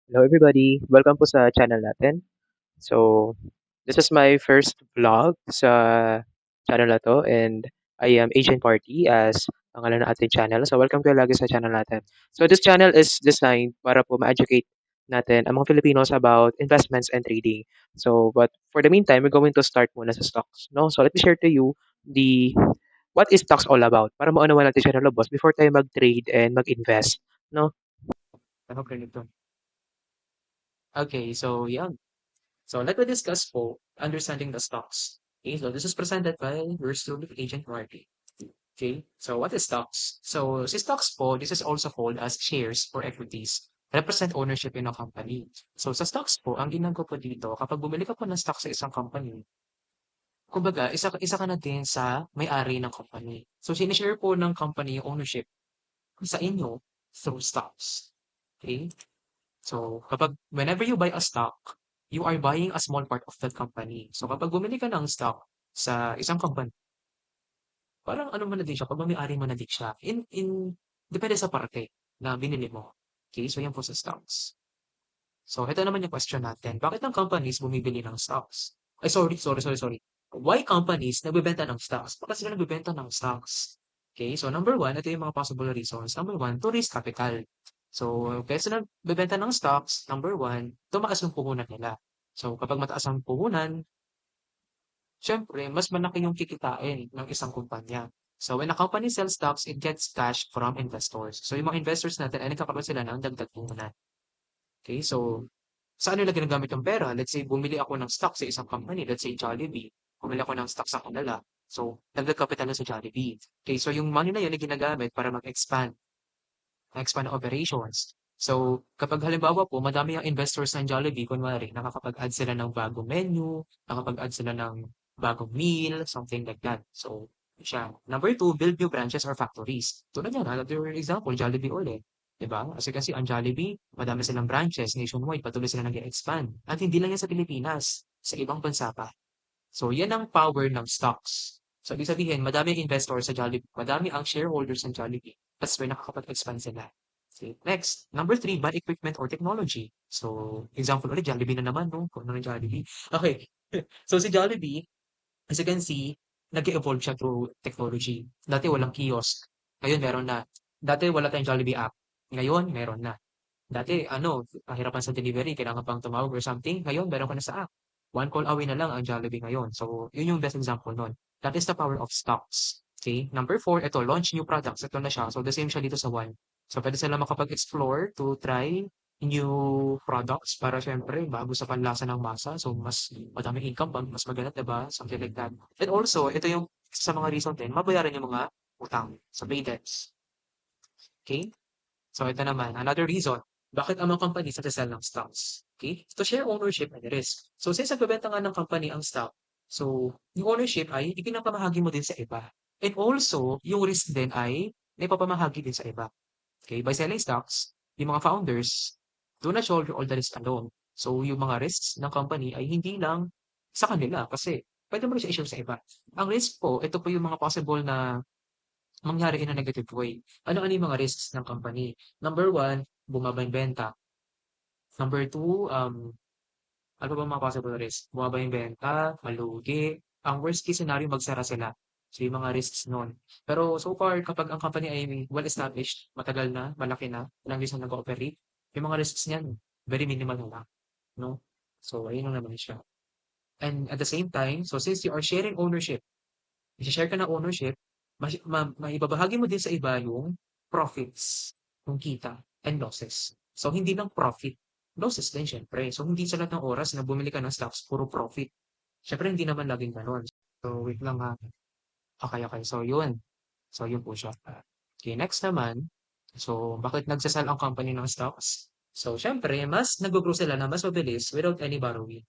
Hello everybody, welcome po sa channel natin. So, this is my first vlog sa channel na to and I am Agent Party as ang ngalan ng ating channel. So, welcome kayo lagi sa channel natin. So, this channel is designed para po ma-educate natin ang mga Filipinos about investments and trading. So, but for the meantime, we're going to start muna sa stocks. No? So, let me share to you the what is stocks all about para maunawan natin siya ng lubos before tayo mag-trade and mag-invest. No? Ano ganito? Okay, so yeah. So let me discuss po understanding the stocks. Okay, so this is presented by yours truly, Agent Marty. Okay, so what is stocks? So si stocks po, this is also called as shares or equities. Represent ownership in a company. So sa stocks po, ang ginagawa po dito, kapag bumili ka po ng stock sa isang company, kumbaga, isa ka na din sa may-ari ng company. So sinishare po ng company yung ownership sa inyo through stocks. Okay? So, whenever you buy a stock, you are buying a small part of that company. So, kapag bumili ka ng stock sa isang company, parang ano mo na din siya, pagmamay-ari mo na din siya. Depende sa parte na binili mo. Okay, so yan po sa stocks. So, ito naman yung question natin. Bakit ang companies bumibili ng stocks? Ay, sorry. Why companies nagbebenta ng stocks? Bakit sila nagbebenta ng stocks? Okay, so number one, ito yung mga possible reasons. Number one, to raise capital. So, kaya sila nagbebenta ng stocks, number one, tumaas yung puhunan nila. So, kapag mataas ang puhunan, syempre, mas malaki yung kikitain ng isang kumpanya. So, when a company sells stocks, it gets cash from investors. So, yung mga investors natin ay nagkakaroon sila ng dagdag puhunan. Okay, so saan nila ginagamit yung pera? Let's say, bumili ako ng stock sa isang company. Let's say, Jollibee. Bumili ako ng stock sa kanila. So, dagdag capital na sa Jollibee. Okay, so yung money na yun ay ginagamit para mag-expand ng operations. So, kapag halimbawa po, madami ang investors ng Jollibee, kunwari, nakakapag-add sila ng bagong menu, nakakapag-add sila ng bagong meal, something like that. So, siya. Number two, build new branches or factories. Tulad yan, another example, Jollibee ulit. Diba? Kasi ang Jollibee, madami silang branches nationwide, patuloy sila nag-expand. At hindi lang yan sa Pilipinas, sa ibang bansa pa. So, yan ang power ng stocks. So, ibig sabihin, madami ang investor sa Jollibee, madami ang shareholders ng Jollibee. That's why nakakapag-expand sila. Okay. Next, number three, bad equipment or technology. So, example ulit, Jollibee na naman, no? Kung ano yung Jollibee. Okay. So, si Jollibee, as you can see, nag-evolve siya through technology. Dati walang kiosk. Ngayon, meron na. Dati wala tayong Jollibee app. Ngayon, meron na. Dati, kahirapan sa delivery, kailangan pang tumawag or something. Ngayon, meron ka na sa app. One call away na lang ang Jollibee ngayon. So, yun yung best example nun. That is the power of stocks. Okay? Number four, ito, launch new products. Ito na siya. So, the same siya dito sa one. So, pwede sila makapag-explore to try new products para syempre bago sa panlasa ng masa. So, mas madaming income, mas maganda, diba? Something like that. And also, ito yung isa sa mga reason din, mabayaran yung mga utang sa pay debts. Okay? So ito naman, another reason, bakit ang mga companies nagsasell ng stocks? Okay? To share ownership and risk. So since nagbebenta nga ng company ang stock, so yung ownership ay ipinapamahagi mo din sa iba. And also, yung risk din ay naipapamahagi din sa iba. Okay? By selling stocks, yung mga founders do not shoulder all the risk alone. So yung mga risks ng company ay hindi lang sa kanila kasi pwede mo rin siya i-share sa iba. Ang risk po, ito po yung mga possible na mangyari in a negative way. Ano-ano yung mga risks ng company? Number one, bumaba yung benta. Number two, ano ba mga possible risk? Bumaba yung benta, malugi. Ang worst case scenario, magsara sila. So, yung mga risks nun. Pero so far, kapag ang company ay well-established, matagal na, malaki na, ilang years na nag-ooperate, yung mga risks niyan, very minimal na lang. No? So, ayun lang naman siya. And at the same time, so since you are sharing ownership, i-share ka ng ownership, maibabahagi mo din sa iba yung profits, yung kita, and losses. So, hindi lang profit, losses din syempre. So, hindi sa lahat ng oras na bumili ka ng stocks, puro profit. Syempre, hindi naman laging ganon. So, wait lang ha. Okay. So, yun. So, yun po siya. Okay, next naman. So, bakit nagsasell ang company ng stocks? So, syempre, mas nag-grow sila na mas mabilis without any borrowing.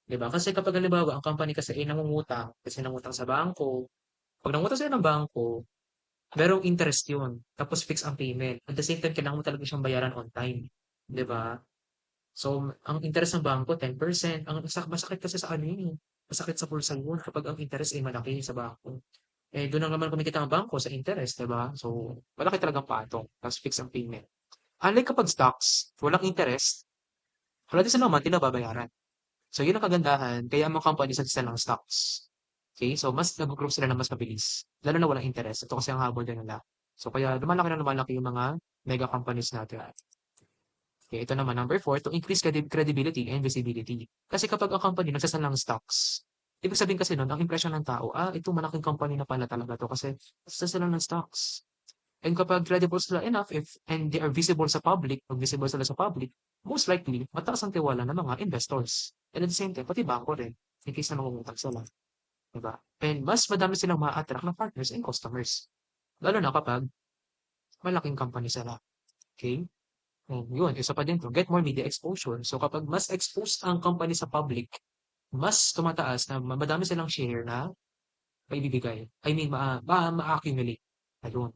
'Di ba? Kasi kapag halimbawa, ang company kasi ay nangungutang, kasi nangutang sa bangko, pag nangutang sila ng bangko, merong interest yun. Tapos fix ang payment. At the same time, kailangan mo talaga siyang bayaran on time. 'Di ba? So, ang interest ng bangko, 10%. Masakit kasi sa ano yun, eh. Masakit sa bulsa yun kapag ang interest ay malaki sa bangko. Eh, doon lang naman kumikita ang bangko sa interest, 'di ba? So, malaki talagang patong. Tapos fix ang payment. Unlike kapag stocks, walang interest. Wala din silang monthly na babayaran. So, yun ang kagandahan, kaya ang mga companies nagsisell ng stocks. Okay? So, mas nag-grow sila ng mas mabilis. Lalo na walang interest. Ito kasi ang habol din nila. So, kaya lumalaki na lumalaki yung mga mega companies natin. Okay, ito naman, number 4, to increase credibility and visibility. Kasi kapag ang company nagsasal ng stocks, ibig sabihin kasi nun, ang impression ng tao, ito malaking company na pala talaga to kasi nagsasal ng stocks. And kapag credible sila enough, and they are visible sa public, pag visible sila sa public, most likely, mataas ang tiwala ng mga investors. And at the same time, pati bangko rin, in case na mangungutang sila. Diba? And mas madami silang ma-attract na partners and customers. Lalo na kapag malaking company sila. Okay? Yun, isa pa din 'to, get more media exposure. So kapag mas exposed ang company sa public, mas tumataas na madami silang share na maibibigay. I mean, ma-accumulate. Ayun.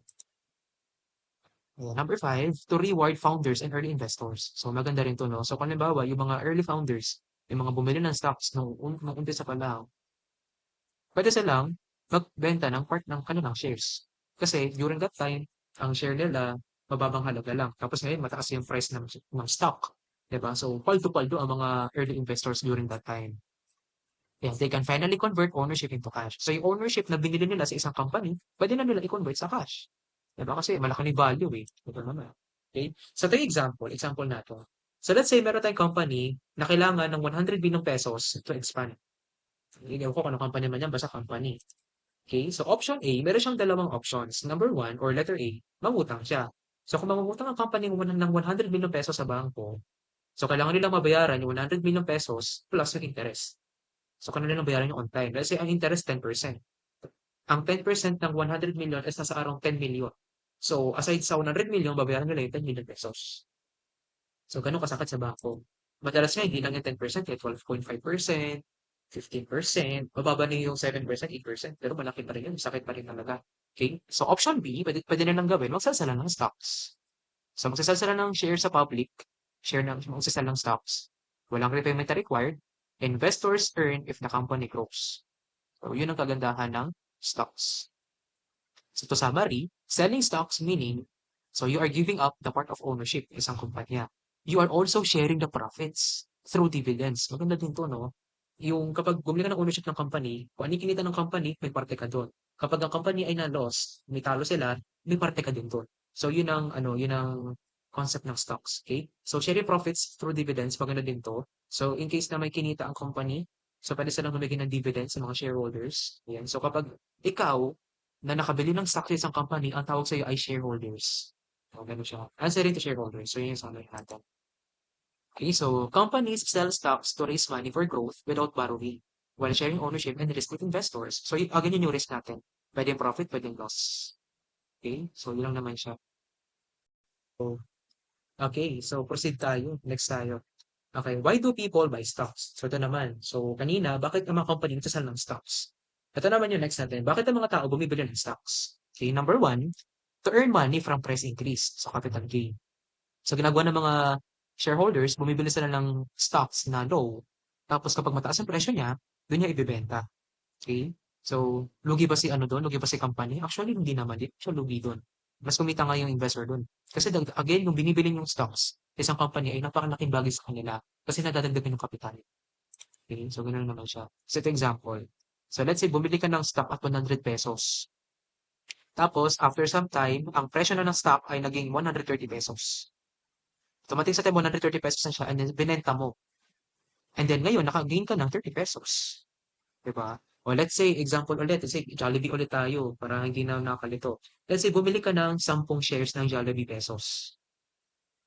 Number 5, to reward founders and early investors. So maganda rin 'to, no? So kung halimbawa, yung mga early founders, yung mga bumili ng stocks nung umpisa pa lang, pwede silang magbenta ng part ng kanilang shares. Kasi during that time, ang share nila, mababang halaga lang. Tapos ngayon, mataas yung price ng stock. Diba? So, paldo-paldo ang mga early investors during that time. Yeah, they can finally convert ownership into cash. So, yung ownership na binili nila sa isang company, pwede na nila i-convert sa cash. Diba? Kasi malaki ni value eh. Ito naman. Okay? So, ito yung example na to. So, let's say meron tayong company na kailangan ng 100 billion pesos to expand. Hindi ko kung ano company man yan, basta company. Okay, so option A, meron siyang dalawang options. Number 1 or letter A, mangutang siya. So kung mangungutang ang company ng 100 million pesos sa bangko, so kailangan nilang mabayaran yung 100 million pesos plus yung interest. So kailangan nilang bayaran yung on time. Let's say ang interest 10%. Ang 10% ng 100 million is nasa around 10 million. So aside sa 100 million, babayaran nila yung 10 million pesos. So ganun kasakit sa bangko. Madalas nga hindi lang yung 10%, kaya 12.5%, 15%, mababa na yung 7%, 8%, pero malaki pa rin yun, sakit pa rin talaga. Okay? So option B, pwede nilang gawin, magsasala ng stocks. So magsasala ng share sa public, magsasala ng stocks. Walang repayment required. Investors earn if the company grows. So yun ang kagandahan ng stocks. So to summary, selling stocks meaning, so you are giving up the part of ownership ng isang kumpanya. You are also sharing the profits through dividends. Maganda din to, no? Yung kapag bumili ka ng ownership ng company, kung ano yung kinita ng company, may parte ka doon. Kapag ang company ay na-loss, may talo sila, may parte ka din doon. So yun ang concept ng stocks, okay? So sharing profits through dividends, maganda din to. So in case na may kinita ang company, so pwede silang humigin ng dividends sa mga shareholders. Yan. So kapag ikaw, na nakabili ng stock sa isang company, ang tawag sa'yo ay shareholders. So, ganun siya. Answering to shareholders. So, yun yung summary natin. Okay, so companies sell stocks to raise money for growth without borrowing while sharing ownership and risk with investors. So, again, yun yung risk natin. Pwedeng profit, pwedeng loss. Okay, so yun lang naman siya. So, okay, so proceed tayo. Next tayo. Okay, why do people buy stocks? So, ito naman. So, kanina, bakit ang mga company nagsasal ng stocks? Ito naman yung next natin. Bakit ang mga tao bumibili ng stocks? Okay, number 1, to earn money from price increase. So, capital gain. So, ginagawa ng mga shareholders, bumibili sila ng stocks na low. Tapos, kapag mataas ang presyo niya, doon niya ibebenta. Okay? So, lugi ba si ano doon? Lugi ba si company? Actually, hindi naman. Di siya lugi doon. Mas kumita nga yung investor doon. Kasi again, yung binibili yung stocks, isang company ay napakalaking bagay sa kanila kasi nadadagdagan yung kapital. Okay? So, ganoon naman siya. Set example. So, let's say, bumili ka ng stock at 100 pesos. Tapos, after some time, ang presyo na ng stock ay naging 130 pesos. Tumating sa time 130 pesos na siya and then binenta mo. And then ngayon, naka-gain ka ng 30 pesos. Diba? O let's say, example ulit, let's say, Jollibee ulit tayo para hindi na nakalito. Let's say, bumili ka ng 10 shares ng Jollibee pesos.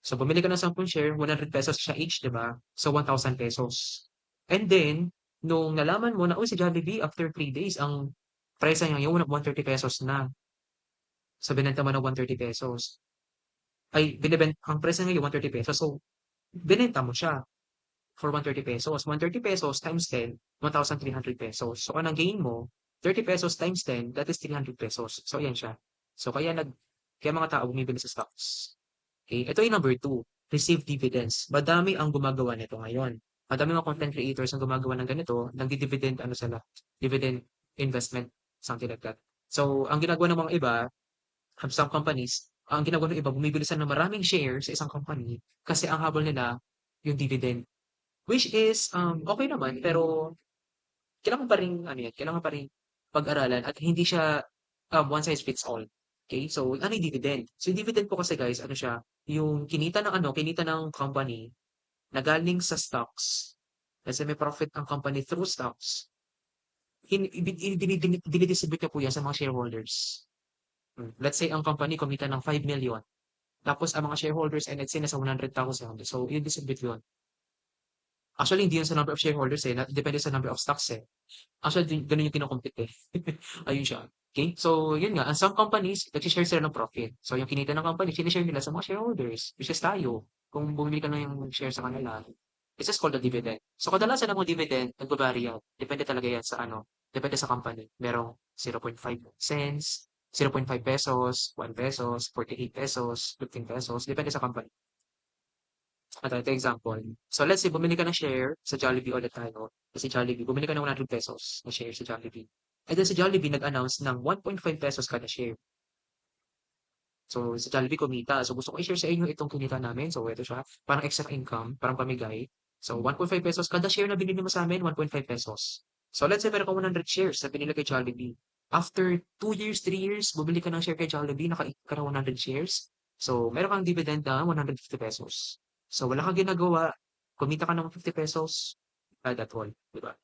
So, bumili ka ng 10 share, 100 pesos siya each, diba? So, 1,000 pesos. And then, nung nalaman mo na, si Jollibee, after 3 days, ang price niya yung 130 pesos na. So, binenta mo ng 130 pesos. Ang price niya yung 130 pesos. So, binenta mo siya for 130 pesos. 130 pesos times 10, 1,300 pesos. So, anong gain mo? 30 pesos times 10, that is 300 pesos. So, ayan siya. So, kaya mga tao bumibili sa stocks. Okay, ito yung number 2, receive dividends. Madami ang gumagawa nito ngayon. Madami mga content creators ang gumagawa ng ganito, nagdi-dividend, dividend investment, something like that. So, ang ginagawa ng mga iba, some companies, ang ginagawa ng iba, bumibili sila ng maraming shares sa isang company kasi ang habol nila yung dividend. Which is, okay naman, pero kailangan pa rin ano yan, kailangan pa rin pag-aralan at hindi siya, one size fits all. Okay? So, ano yung dividend? So, yung dividend po kasi guys, ano siya, yung kinita ng company na galing sa stocks. Kasi may profit ang company through stocks. Dinidistribute niya po yan sa mga shareholders. Let's say ang company kumita ng 5 million. Tapos ang mga shareholders ay let's say nasa 100,000. So, i-distribute yun. Actually, hindi yun sa number of shareholders eh. Depende sa number of stocks eh. Actually, ganun yung kinocompute eh. Ayun siya. Okay? So, yun nga. Ang some companies, nag-share sila ng profit. So, yung kinita ng company, sinishare nila sa mga shareholders, which is tayo. Kung bumili ka na yung share sa kanila, it's just called a dividend. So, kadalasan ng mga dividend, nagbabarya yan. Depende talaga yan sa ano. Depende sa company. Merong 0.5 cents, 0.5 pesos, 1 pesos, 48 pesos, 15 pesos. Depende sa company. Ito example. So let's say bumili ka ng share sa Jollibee ulit tayo. Kasi Jollibee, bumili ka ng 100 pesos na share sa Jollibee. And then si Jollibee nag-announce ng 1.5 pesos kada share. So si Jollibee kumita. So gusto ko i-share sa inyo itong kinita namin. So ito siya. Parang extra income, parang pamigay. So 1.5 pesos kada share na binili mo sa amin, 1.5 pesos. So let's say meron ka 100 shares na binili kay Jollibee. After 2 years, 3 years, bumili ka ng share kay Jollibee, naka-ikot ka ng 100 shares. So meron kang dividend na 150 pesos. So wala kang ginagawa, kumita ka ng 50 pesos, that all, di ba?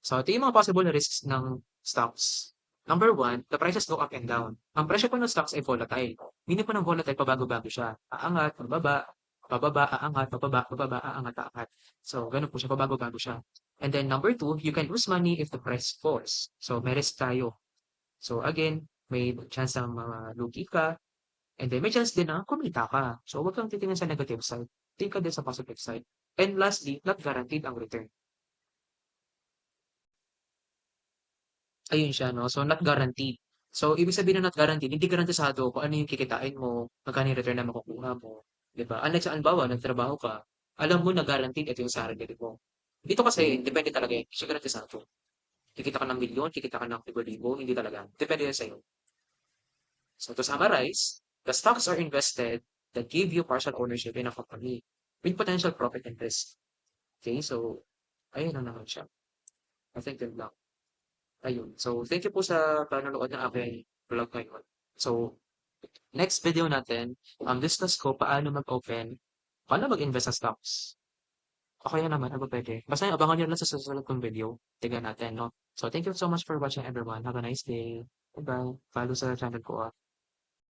So ito yung mga possible risks ng stocks. Number one, the prices go up and down. Ang presyo po ng stocks ay volatile. Meaning po ng volatile, pabago-bago siya. Aangat, pababa, pababa, aangat, pababa, pababa, aangat, aangat. So, ganun po siya, pabago-bago siya. And then number two, you can lose money if the price falls. So, may risk tayo. So, again, may chance na lugi ka, and then may chance din na kumita ka. So, huwag kang titingnan sa negative side. Think ka din sa positive side. And lastly, not guaranteed ang return. Ayun siya 'no, so not guaranteed. So ibig sabihin ng not guaranteed, hindi garantisado kung ano yung kikitain mo, magkano yung return na makukuha mo, 'di ba? Unlike sa halimbawa nagtrabaho ka, alam mo na guaranteed ito yung salary mo. Dito kasi depende talaga eh, hindi siya garantisado. Kikita ka ng milyon, kikita ka ng libo-libo, hindi talaga. Depende yan sa'yo. So to summarize, the stocks are invested that give you partial ownership in a company with potential profit and risk. Okay, so ayun na naman siya. I think yun lang. Ayun. So, thank you po sa panonood ng aking vlog ngayon. So, next video natin, discuss ko paano mag-invest sa stocks. O kaya naman, ano ba pwede? Basta abangan nyo lang sa susunod kong video. Tignan natin, no? So, thank you so much for watching everyone. Have a nice day. Bye-bye. Follow sa channel ko, ah.